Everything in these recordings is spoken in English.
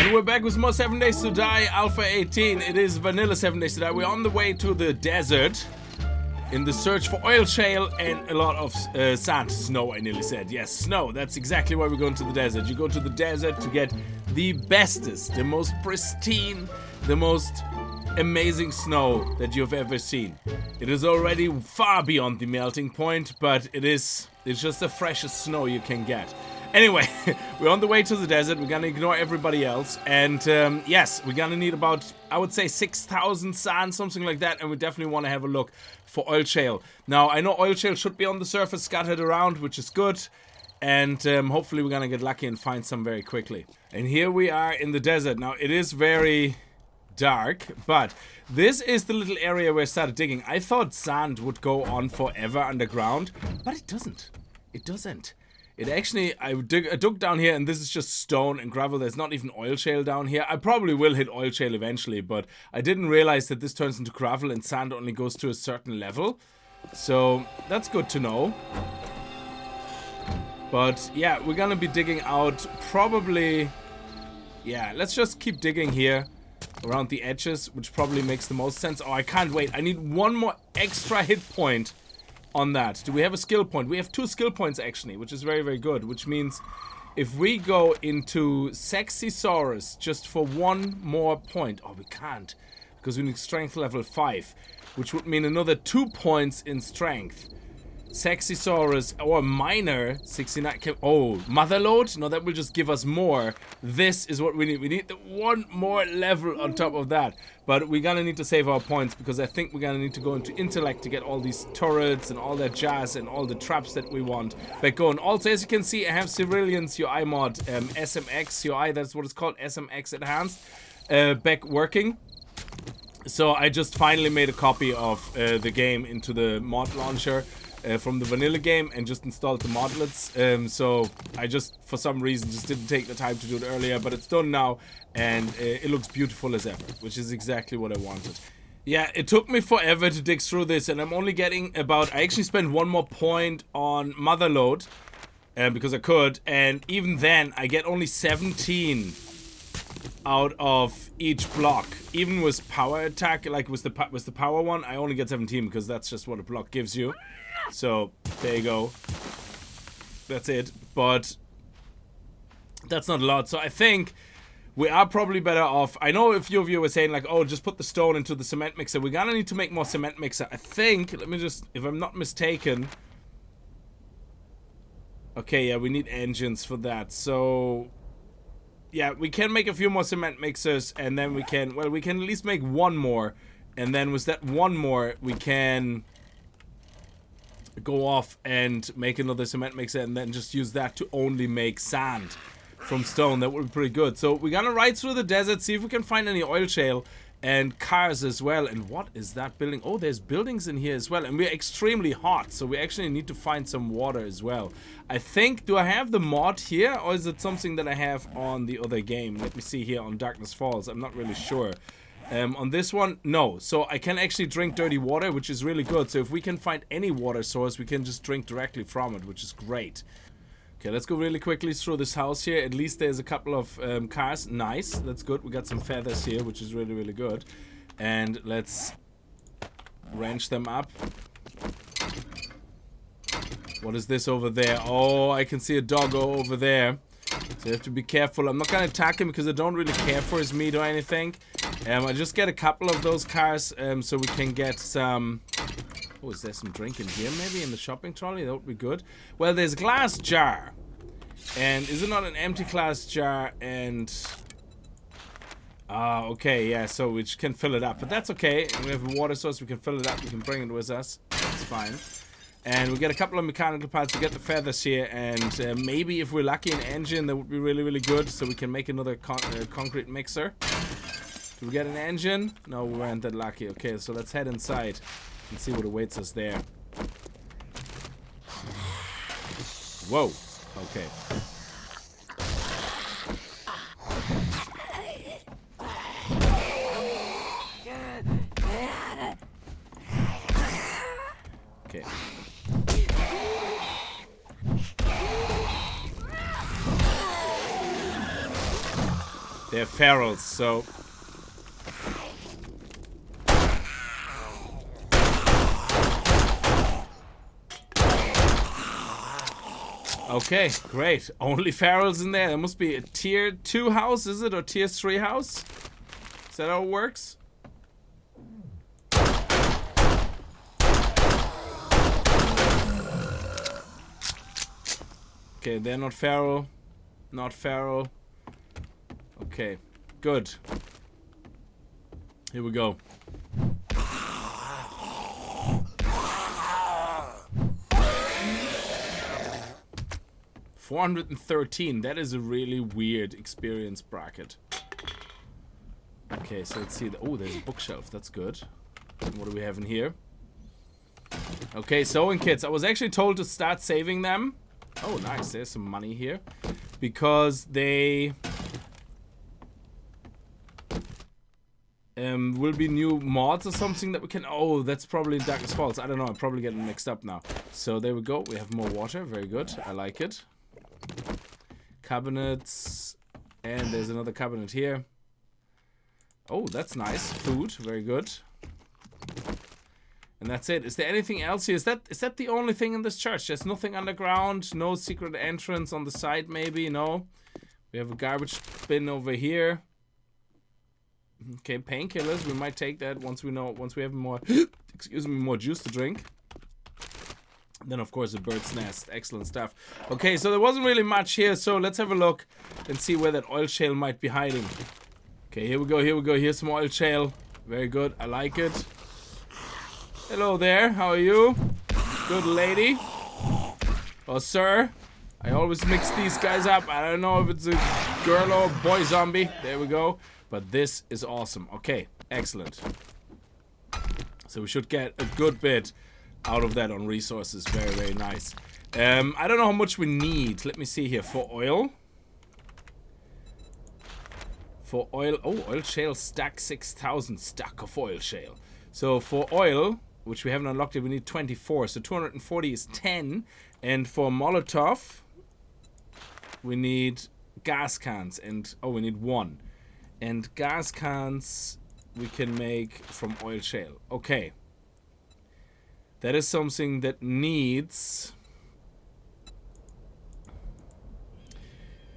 And we're back with more 7 Days to Die Alpha 18. It is vanilla 7 Days to Die. We're on the way to the desert in the search for oil shale and a lot of sand. Snow, I nearly said. Yes, snow. That's exactly why we're going to the desert. You go to the desert to get the bestest, the most pristine, the most amazing snow that you've ever seen. It is already far beyond the melting point, but it's just the freshest snow you can get. Anyway, we're on the way to the desert. We're gonna ignore everybody else. And yes, we're gonna need about, I would say, 6,000 sand, something like that. And we definitely want to have a look for oil shale. Now, I know oil shale should be on the surface, scattered around, which is good. And hopefully we're gonna get lucky and find some very quickly. And here we are in the desert. Now, it is very dark, but this is the little area where I started digging. I thought sand would go on forever underground, but it doesn't. It doesn't. It actually, I dug down here, and this is just stone and gravel. There's not even oil shale down here. I probably will hit oil shale eventually, but I didn't realize that this turns into gravel and sand only goes to a certain level. So that's good to know. But yeah, we're gonna be digging out probably, yeah, let's just keep digging here around the edges, which probably makes the most sense. Oh, I can't wait. I need one more extra hit point on that. Do we have a skill point? We have 2 skill points actually, which is very, very good. Which means if we go into Sexysaurus just for 1 more point. Oh, we can't, because we need strength level 5, which would mean another 2 points in strength. Sexysaurus or minor 69. Oh, MacLeod? No, that will just give us more. This is what we need. We need the 1 more level on top of that. But we're gonna need to save our points, because I think we're gonna need to go into intellect to get all these turrets and all that jazz and all the traps that we want back going. Also, as you can see, I have Civilians UI mod, SMX UI, that's what it's called, SMX Enhanced, back working. So I just finally made a copy of the game into the mod launcher from the vanilla game and just installed the modlets. So I just, for some reason, just didn't take the time to do it earlier, but it's done now, and it looks beautiful as ever, which is exactly what I wanted. Yeah, it took me forever to dig through this, and I'm only getting about, I actually spent 1 more point on MacLeod, because I could, and even then, I get only 17 out of each block. Even with power attack, like with the power one, I only get 17 because that's just what a block gives you. So there you go. That's it. But that's not a lot. So I think we are probably better off. I know a few of you were saying like, oh, just put the stone into the cement mixer. We're gonna need to make more cement mixer. I think, let me just, if I'm not mistaken. Okay, yeah, we need engines for that. So yeah, we can make a few more cement mixers, and then we can, well, we can at least make 1 more. And then with that 1 more, we can go off and make another cement mixer, and then just use that to only make sand from stone. That would be pretty good. So we're gonna ride through the desert, see if we can find any oil shale and cars as well. And what is that building? Oh, there's buildings in here as well, and we're extremely hot, so we actually need to find some water as well. I think, do I have the mod here, or is it something that I have on the other game? Let me see here on Darkness Falls. I'm not really sure. On this one, no. So I can actually drink dirty water, which is really good. So if we can find any water source, we can just drink directly from it, which is great. Okay, let's go really quickly through this house here. At least there's a couple of cars. Nice, that's good. We got some feathers here, which is really, really good. And let's wrench them up. What is this over there? Oh, I can see a doggo over there. So you have to be careful. I'm not going to attack him because I don't really care for his meat or anything. I just get a couple of those cars so we can get some... Oh, is there some drink in here maybe in the shopping trolley? That would be good. Well, there's a glass jar. And is it not an empty glass jar? And... okay, yeah, so we can fill it up. But that's okay. We have a water source. We can fill it up. We can bring it with us. That's fine. And we get a couple of mechanical parts to get the feathers here, and maybe if we're lucky an engine, that would be really, really good, so we can make another concrete mixer. Do we get an engine? No, we weren't that lucky. Okay, so let's head inside and see what awaits us there. Whoa. Okay. Okay. They're ferals, so... Okay, great. Only ferals in there. There must be a tier 2 house, is it? Or tier 3 house? Is that how it works? Okay, they're not feral. Not feral. Okay, good. Here we go. $413. That is a really weird experience bracket. Okay, so let's see. Oh, there's a bookshelf. That's good. And what do we have in here? Okay, sewing kits. I was actually told to start saving them. Oh, nice. There's some money here. Because they... will be new mods or something that we can... Oh, that's probably Darkness Falls. I don't know. I'm probably getting mixed up now. So there we go. We have more water. Very good. I like it. Cabinets. And there's another cabinet here. Oh, that's nice. Food. Very good. And that's it. Is there anything else here? Is that the only thing in this church? There's nothing underground? No secret entrance on the side maybe? No. We have a garbage bin over here. Okay, painkillers. We might take that once we have more excuse me, more juice to drink. Then of course a bird's nest. Excellent stuff. Okay, so there wasn't really much here, so let's have a look and see where that oil shale might be hiding. Okay, here we go, here we go. Here's some oil shale. Very good. I like it. Hello there. How are you? Good lady. Oh, sir. I always mix these guys up. I don't know if it's a girl or boy zombie. There we go. But this is awesome. Okay, excellent. So we should get a good bit out of that on resources. Very, very nice. I don't know how much we need. Let me see here. For oil. For oil. Oh, oil shale stack 6,000 stack of oil shale. So for oil, which we haven't unlocked it, we need 24. So 240 is 10. And for Molotov, we need gas cans. And oh, we need 1. And gas cans we can make from oil shale. Okay. That is something that needs...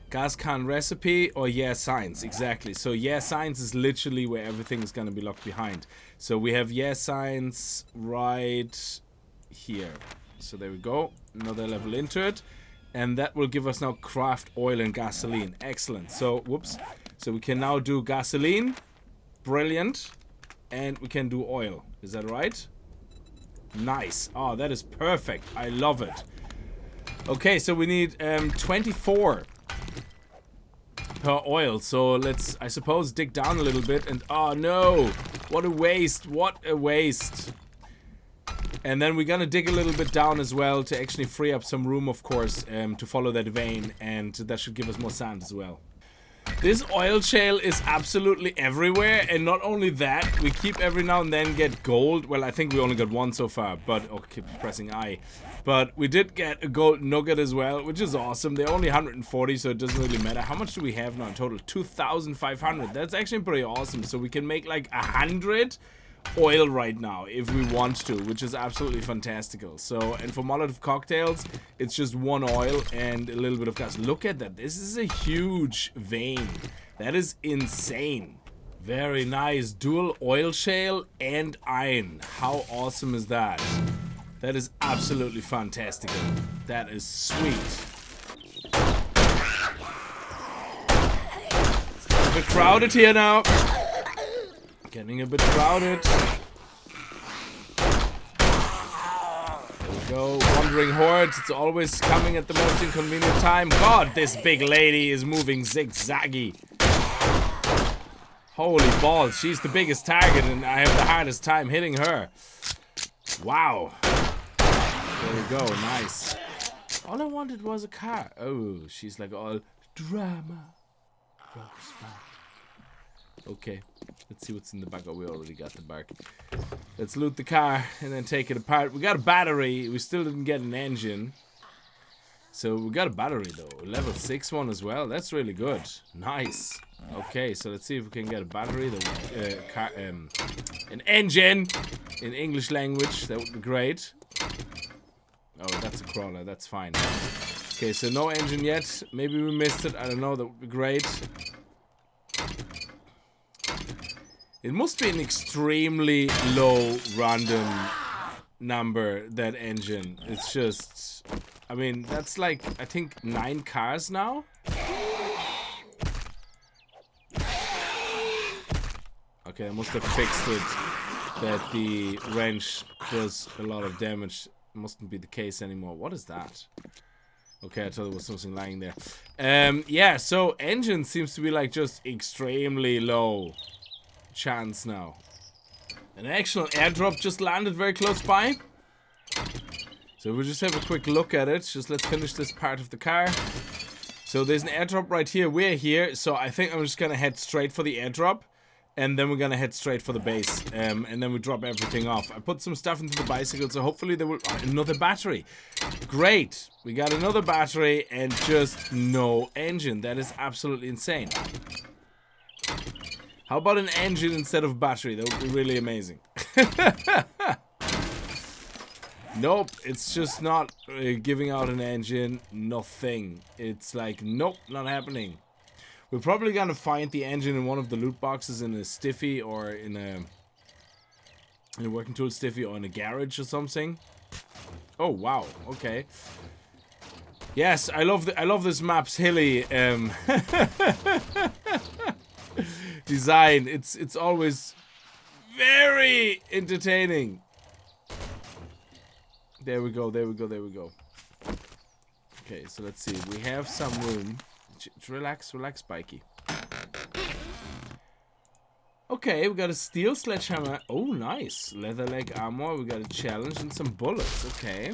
Gas can recipe or yeah science. Exactly. So yeah science is literally where everything is going to be locked behind. So we have yeah science right here. So there we go. Another level into it. And that will give us now craft oil and gasoline. Excellent. So, whoops. So we can now do gasoline. Brilliant. And we can do oil. Is that right? Nice. Oh, that is perfect. I love it. Okay, so we need 24 per oil. So let's, I suppose, dig down a little bit. And oh no, what a waste. What a waste. And then we're gonna dig a little bit down as well to actually free up some room, of course, to follow that vein. And that should give us more sand as well. This oil shale is absolutely everywhere, and not only that, we keep every now and then get gold. Well, I think we only got 1 so far, but oh, keep pressing I. But we did get a gold nugget as well, which is awesome. They're only 140, so it doesn't really matter. How much do we have now in total? 2,500. That's actually pretty awesome. So we can make like 100 oil right now if we want to, which is absolutely fantastical. So, and for Molotov cocktails, it's just 1 oil and a little bit of gas. Look at that. This is a huge vein. That is insane. Very nice. Dual oil shale and iron. How awesome is that? That is absolutely fantastical. That is sweet. It's a bit crowded here now. Getting a bit crowded. There we go. Wandering hordes. It's always coming at the most inconvenient time. God, this big lady is moving zigzaggy. Holy balls. She's the biggest target and I have the hardest time hitting her. Wow. There we go. Nice. All I wanted was a car. Oh, she's like all drama. Okay, let's see what's in the back. Oh, we already got the back. Let's loot the car and then take it apart. We got a battery. We still didn't get an engine. So we got a battery though, level 6 one as well. That's really good. Nice. Okay, so let's see if we can get a battery. An engine in English language. That would be great. Oh, that's a crawler. That's fine. Okay, so no engine yet. Maybe we missed it. I don't know. That would be great. It must be an extremely low random number, that engine. It's just... I mean, that's like, I think, 9 cars now? Okay, I must have fixed it. That the wrench does a lot of damage. Mustn't be the case anymore. What is that? Okay, I thought there was something lying there. Yeah, so engine seems to be like just extremely low chance now. An actual airdrop just landed very close by. So we'll just have a quick look at it. Just let's finish this part of the car. So there's an airdrop right here. We're here. So I think I'm just gonna head straight for the airdrop. And then we're gonna head straight for the base. And then we drop everything off. I put some stuff into the bicycle, so hopefully there will... another battery. Great. We got another battery and just no engine. That is absolutely insane. How about an engine instead of battery? That would be really amazing. Nope, it's just not giving out an engine. Nothing. It's like, nope, not happening. We're probably gonna find the engine in one of the loot boxes in a stiffy or in a working tool stiffy or in a garage or something. Oh wow, okay. Yes, I love this map's hilly design. It's always very entertaining. There we go, there we go, there we go. Okay, so let's see. We have some room. Relax, relax, Spikey. Okay, we got a steel sledgehammer. Oh, nice. Leather leg armor. We got a challenge and some bullets. Okay.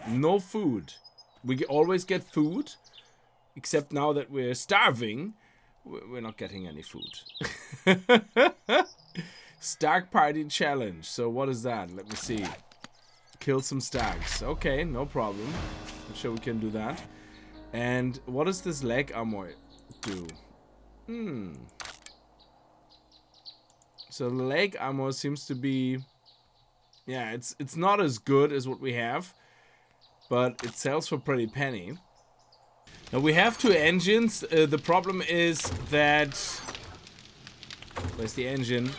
No food. We always get food. Except now that we're starving, we're not getting any food. Stag party challenge. So what is that? Let me see. Kill some stags. Okay, no problem. I'm sure we can do that. And what does this leg armor do? So the leg armor seems to be... yeah, it's not as good as what we have. But it sells for pretty penny. Now we have 2 engines. The problem is that... where's the engine?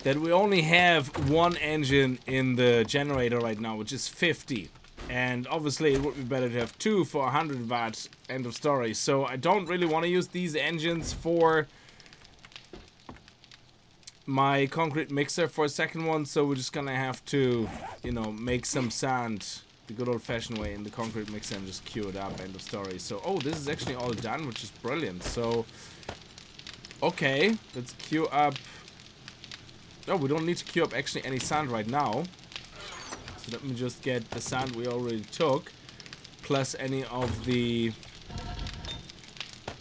That we only have 1 engine in the generator right now, which is 50. And obviously it would be better to have 2 for 100 watts. End of story. So I don't really want to use these engines for my concrete mixer for a second one. So we're just gonna have to, you know, make some sand the good old-fashioned way in the concrete mixer and just queue it up. End of story. So, oh, this is actually all done, which is brilliant. So, okay, let's queue up. Oh, we don't need to queue up actually any sand right now. So let me just get the sand we already took, plus any of the...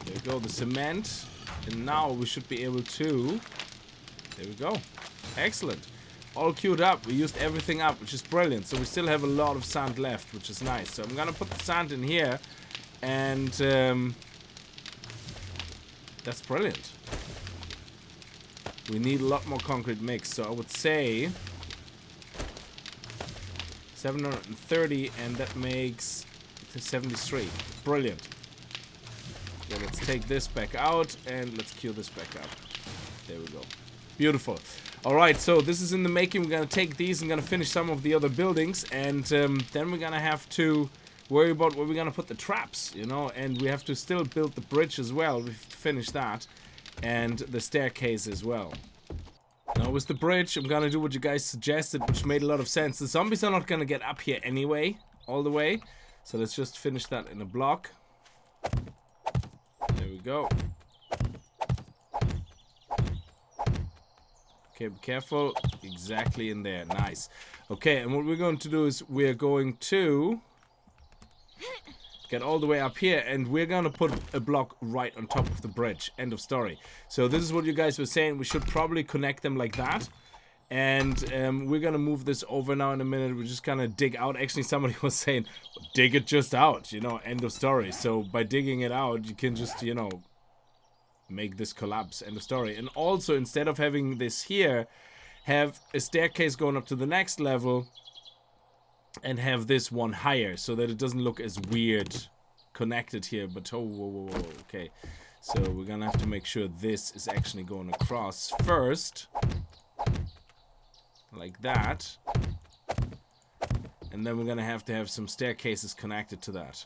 there we go, the cement. And now we should be able to... there we go. Excellent. All queued up. We used everything up, which is brilliant. So we still have a lot of sand left, which is nice. So I'm gonna put the sand in here. And that's brilliant. We need a lot more concrete mix. So I would say 730, and that makes 73. Brilliant. Okay, let's take this back out and let's queue this back up. There we go. Beautiful. Alright, so this is in the making. We're gonna take these and gonna finish some of the other buildings, and then we're gonna have to worry about where we're gonna put the traps, you know, and we have to still build the bridge as well. We have to finish that, and the staircase as well. Now with the bridge, I'm gonna do what you guys suggested, which made a lot of sense. The zombies are not gonna get up here anyway, all the way. So let's just finish that in a block. There we go. Okay, be careful. Exactly in there. Nice. Okay, and what we're going to do is we're going to get all the way up here, and we're gonna put a block right on top of the bridge. End of story. So this is what you guys were saying. We should probably connect them like that. And we're gonna move this over now in a minute. We're just gonna dig out. Actually, somebody was saying, dig it just out, you know, end of story. So by digging it out, you can just, you know, make this collapse, end of story. And also, instead of having this here, have a staircase going up to the next level and have this one higher so that it doesn't look as weird connected here. But oh, whoa, whoa, whoa, okay. So we're gonna have to make sure this is actually going across first. Like that. And then we're gonna have to have some staircases connected to that.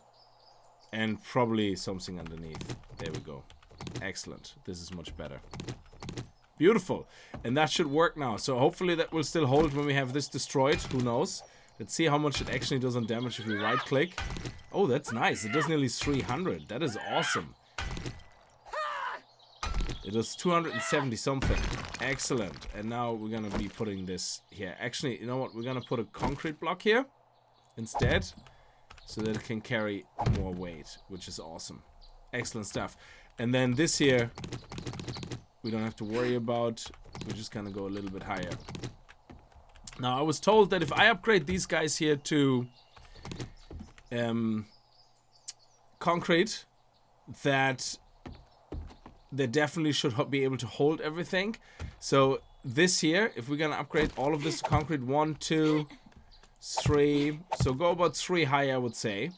And probably something underneath. There we go. Excellent. This is much better. Beautiful. And that should work now. So hopefully that will still hold when we have this destroyed. Who knows? Let's see how much it actually does on damage if we right click. Oh, that's nice. It does nearly 300. That is awesome. It does 270 something. Excellent. And now we're going to be putting this here. Actually, you know what? We're going to put a concrete block here instead so that it can carry more weight, which is awesome. Excellent stuff. And then this here, we don't have to worry about. We're just going to go a little bit higher. Now, I was told that if I upgrade these guys here to concrete, that they definitely should be able to hold everything. So this here, if we're going to upgrade all of this to concrete, 1, 2, 3. So go about 3 high, I would say.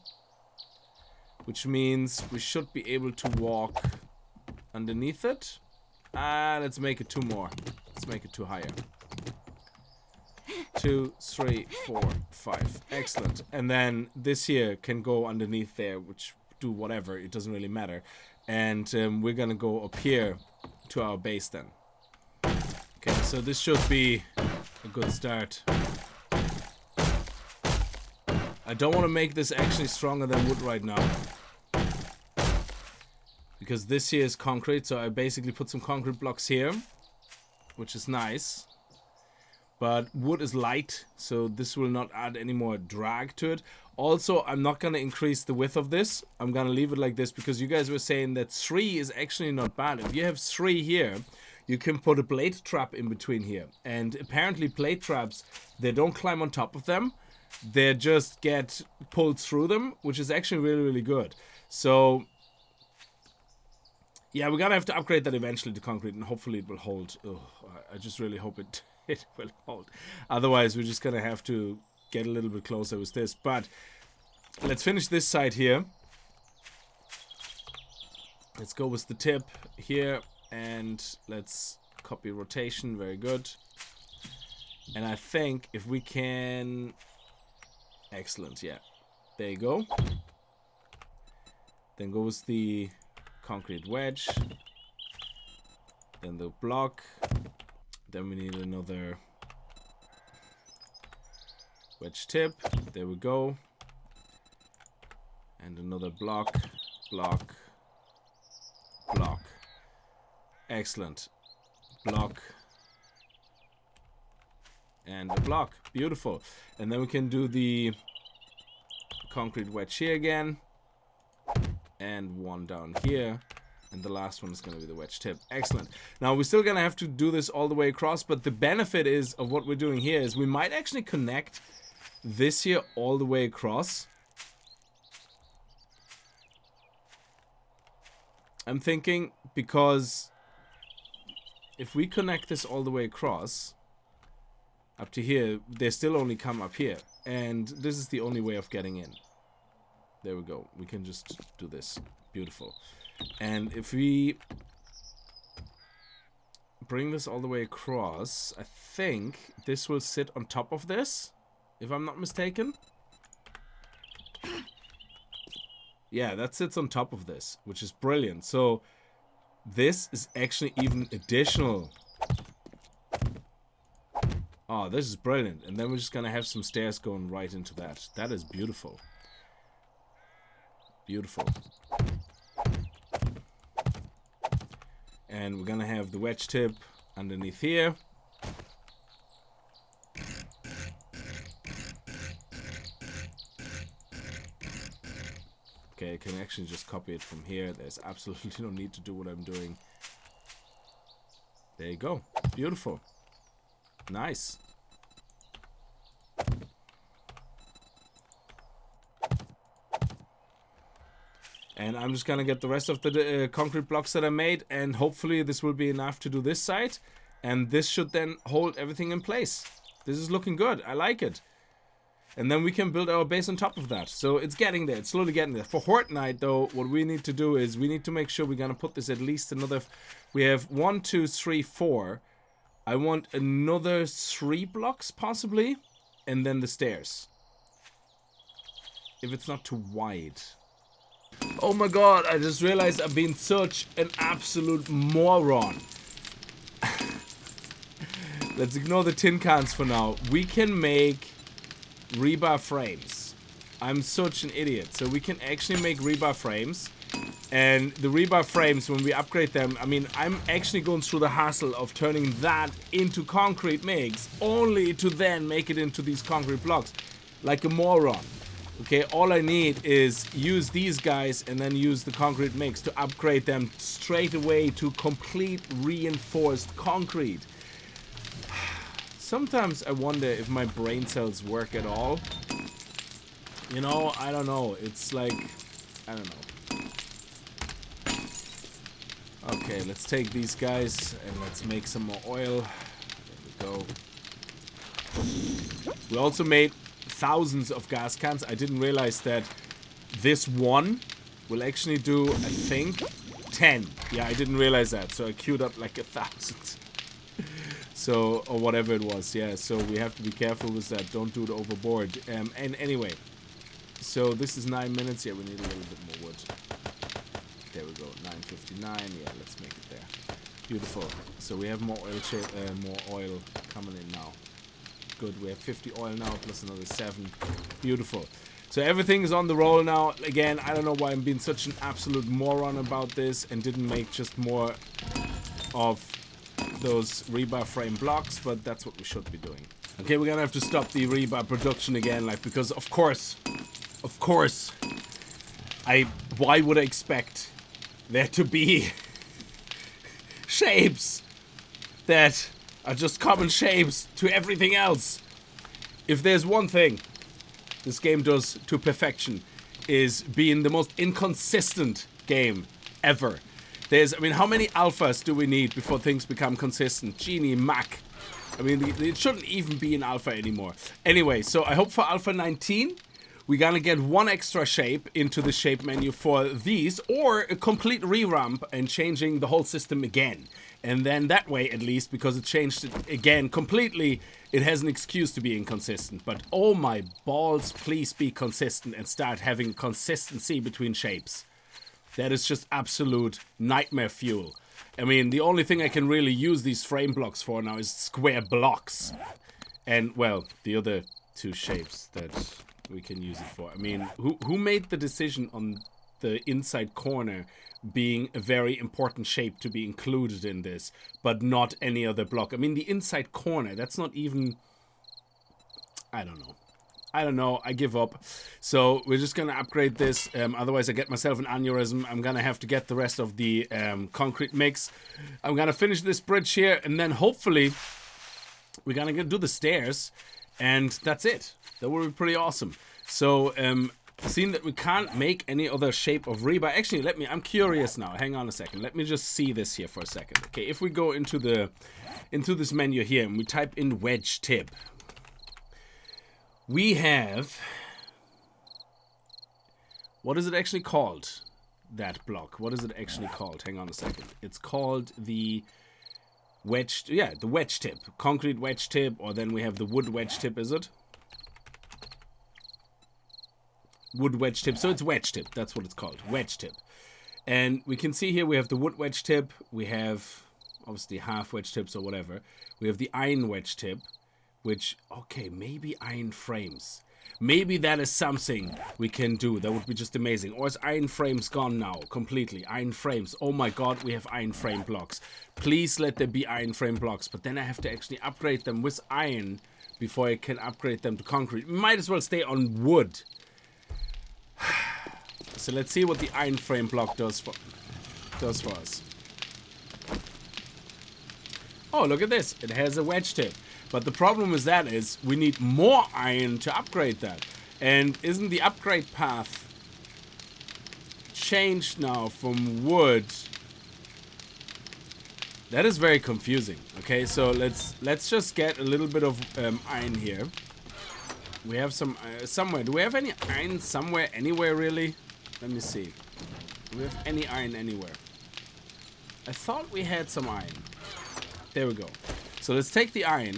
Which means we should be able to walk underneath it. Let's make it 2 more. Let's make it 2 higher. 2, 3, 4, 5. Excellent. And then this here can go underneath there, which do whatever. It doesn't really matter. And we're going to go up here to our base then. Okay, so this should be a good start. I don't want to make this actually stronger than wood right now. Because this here is concrete, so I basically put some concrete blocks here. Which is nice. But wood is light, so this will not add any more drag to it. Also, I'm not going to increase the width of this. I'm going to leave it like this because you guys were saying that 3 is actually not bad. If you have 3 here, you can put a blade trap in between here. And apparently blade traps, they don't climb on top of them. They just get pulled through them, which is actually really, really good. So, yeah, we're going to have to upgrade that eventually to concrete, and hopefully it will hold. Oh, I just really hope it will hold. Otherwise, we're just going to have to get a little bit closer with this. But let's finish this side here. Let's go with the tip here, and let's copy rotation. Very good. And I think if we can... Excellent, yeah. There you go. Then goes the concrete wedge. Then the block. Then we need another wedge tip. There we go. And another block, block, block. Excellent. Block. And a block. Beautiful. And then we can do the concrete wedge here again. And one down here. And the last one is going to be the wedge tip. Excellent. Now, we're still going to have to do this all the way across. But the benefit is of what we're doing here is we might actually connect this here all the way across. I'm thinking because if we connect this all the way across up to here, they still only come up here. And this is the only way of getting in. There we go. We can just do this. Beautiful. And if we bring this all the way across, I think this will sit on top of this, if I'm not mistaken. Yeah, that sits on top of this, which is brilliant. So this is actually even additional. Oh, this is brilliant. And then we're just going to have some stairs going right into that. That is beautiful. Beautiful. And we're going to have the wedge tip underneath here. Okay, I can actually just copy it from here. There's absolutely no need to do what I'm doing. There you go. Beautiful. Nice. And I'm just gonna get the rest of the concrete blocks that I made, and hopefully this will be enough to do this side. And this should then hold everything in place. This is looking good. I like it. And then we can build our base on top of that. So it's getting there. It's slowly getting there. For Horde Night, though, what we need to do is we need to make sure we're gonna put this at least another... We have 1, 2, 3, 4. I want another 3 blocks, possibly. And then the stairs. If it's not too wide. Oh my god, I just realized I've been such an absolute moron. Let's ignore the tin cans for now. We can make rebar frames. I'm such an idiot. So we can actually make rebar frames. And the rebar frames, when we upgrade them, I mean, I'm actually going through the hassle of turning that into concrete mix, only to then make it into these concrete blocks. Like a moron. Okay, all I need is use these guys and then use the concrete mix to upgrade them straight away to complete reinforced concrete. Sometimes I wonder if my brain cells work at all. You know, I don't know. It's like, I don't know. Okay, let's take these guys and let's make some more oil. There we go. We also made thousands of gas cans. I didn't realize that this one will actually do, I think, 10. Yeah, I didn't realize that. So I queued up like 1,000. So, or whatever it was. Yeah, so we have to be careful with that. Don't do it overboard. And anyway, so this is 9 minutes. Yeah, we need a little bit more wood. There we go, 9:59. Yeah, let's make it there. Beautiful. So we have more oil coming in now. Good, we have 50 oil now, plus another 7. Beautiful. So everything is on the roll now. Again, I don't know why I'm being such an absolute moron about this and didn't make just more of those rebar frame blocks, but that's what we should be doing. Okay, we're gonna have to stop the rebar production again, like, because of course, why would I expect there to be shapes that are just common shapes to everything else? If there's one thing this game does to perfection, is being the most inconsistent game ever. I mean, how many alphas do we need before things become consistent? Genie, Mac. I mean, it shouldn't even be an alpha anymore. Anyway, so I hope for Alpha 19, we're gonna get one extra shape into the shape menu for these, or a complete revamp and changing the whole system again. And then that way, at least, because it changed it again completely, it has an excuse to be inconsistent. But oh my balls, please be consistent and start having consistency between shapes. That is just absolute nightmare fuel. I mean, the only thing I can really use these frame blocks for now is square blocks. And, well, the other two shapes that we can use it for. I mean, who made the decision on the inside corner being a very important shape to be included in this, but not any other block? I mean, the inside corner, that's not even... I don't know, I give up. So we're just gonna upgrade this, otherwise I get myself an aneurysm. I'm gonna have to get the rest of the concrete mix. I'm gonna finish this bridge here, and then hopefully we're gonna do the stairs, and that's it. That will be pretty awesome. So, seeing that we can't make any other shape of rebar, actually, I'm curious now. Hang on a second. Let me just see this here for a second. Okay, if we go into this menu here and we type in wedge tip, we have, what is it actually called? That block. What is it actually called? Hang on a second. It's called the wedge, yeah, the wedge tip. Concrete wedge tip, or then we have the wood wedge tip, is it? Wood wedge tip. So it's wedge tip. That's what it's called. Wedge tip. And we can see here we have the wood wedge tip. We have, obviously, half wedge tips or whatever. We have the iron wedge tip. Which, okay, maybe iron frames. Maybe that is something we can do. That would be just amazing. Or is iron frames gone now? Completely. Iron frames. Oh my god, we have iron frame blocks. Please let there be iron frame blocks. But then I have to actually upgrade them with iron before I can upgrade them to concrete. Might as well stay on wood. So let's see what the iron frame block does for us. Oh, look at this. It has a wedge tip. But the problem with that is we need more iron to upgrade that. And isn't the upgrade path changed now from wood? That is very confusing. Okay, so let's just get a little bit of iron here. We have some somewhere. Do we have any iron somewhere, anywhere really? Let me see. Do we have any iron anywhere? I thought we had some iron. There we go. So let's take the iron.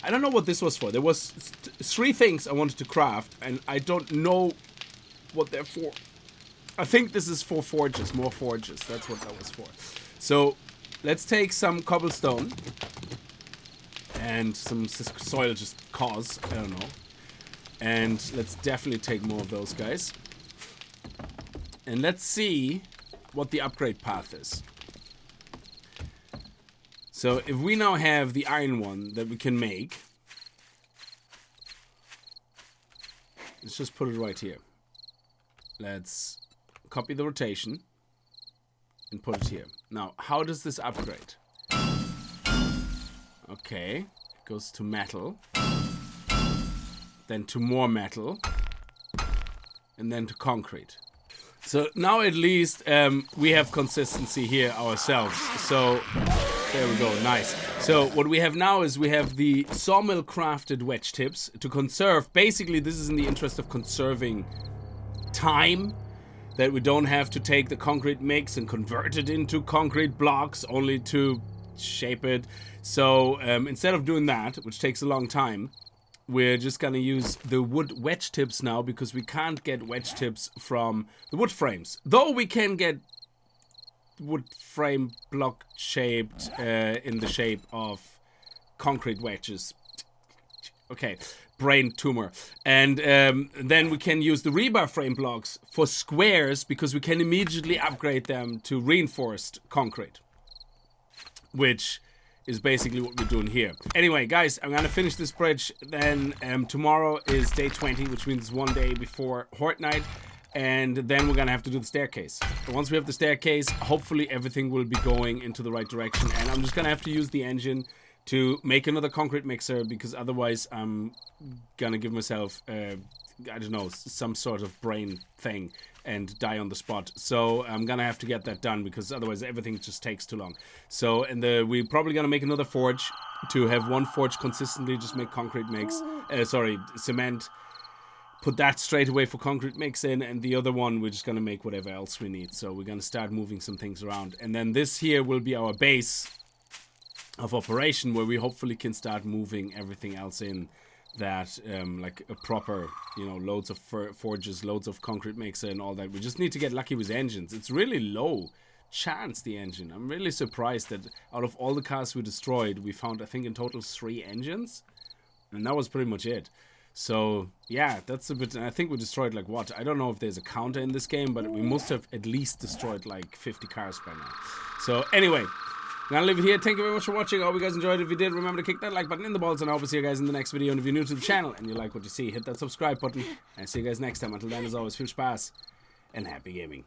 I don't know what this was for. There was 3 things I wanted to craft, and I don't know what they're for. I think this is for forges, more forges. That's what that was for. So let's take some cobblestone and some soil, just cause, I don't know. And let's definitely take more of those guys. And let's see what the upgrade path is. So if we now have the iron one that we can make, let's just put it right here. Let's copy the rotation and put it here. Now, how does this upgrade? Okay, it goes to metal, then to more metal, and then to concrete. So now at least we have consistency here ourselves. So there we go, nice. So what we have now is we have the sawmill crafted wedge tips to conserve. Basically, this is in the interest of conserving time, that we don't have to take the concrete mix and convert it into concrete blocks only to shape it. So instead of doing that, which takes a long time, we're just gonna use the wood wedge tips now, because we can't get wedge tips from the wood frames. Though we can get wood frame block shaped in the shape of concrete wedges. Okay, brain tumor. And then we can use the rebar frame blocks for squares, because we can immediately upgrade them to reinforced concrete, which is basically what we're doing here. Anyway, guys, I'm gonna finish this bridge. Then tomorrow is day 20, which means 1 day before Horde Night. And then we're gonna have to do the staircase. But once we have the staircase, hopefully everything will be going into the right direction. And I'm just gonna have to use the engine to make another concrete mixer, because otherwise I'm gonna give myself, I don't know, some sort of brain thing and die on the spot. So I'm gonna have to get that done, because otherwise everything just takes too long. So we're probably gonna make another forge to have one forge consistently just make concrete mix, cement. Put that straight away for concrete mix in, and the other one we're just gonna make whatever else we need. So we're gonna start moving some things around, and then this here will be our base of operation, where we hopefully can start moving everything else in that, like a proper, you know, loads of forges, loads of concrete mixer and all that. We just need to get lucky with engines. It's really low chance, the engine. I'm really surprised that out of all the cars we destroyed, we found, I think, in total 3 engines, and that was pretty much it. So yeah, that's a bit. I think we destroyed like what? I don't know if there's a counter in this game, but we must have at least destroyed like 50 cars by now. So anyway, I'm gonna leave it here. Thank you very much for watching. I hope you guys enjoyed it. If you did, remember to kick that like button in the balls, and I hope to see you guys in the next video. And if you're new to the channel and you like what you see, hit that subscribe button. And see you guys next time. Until then, as always, viel Spaß and happy gaming.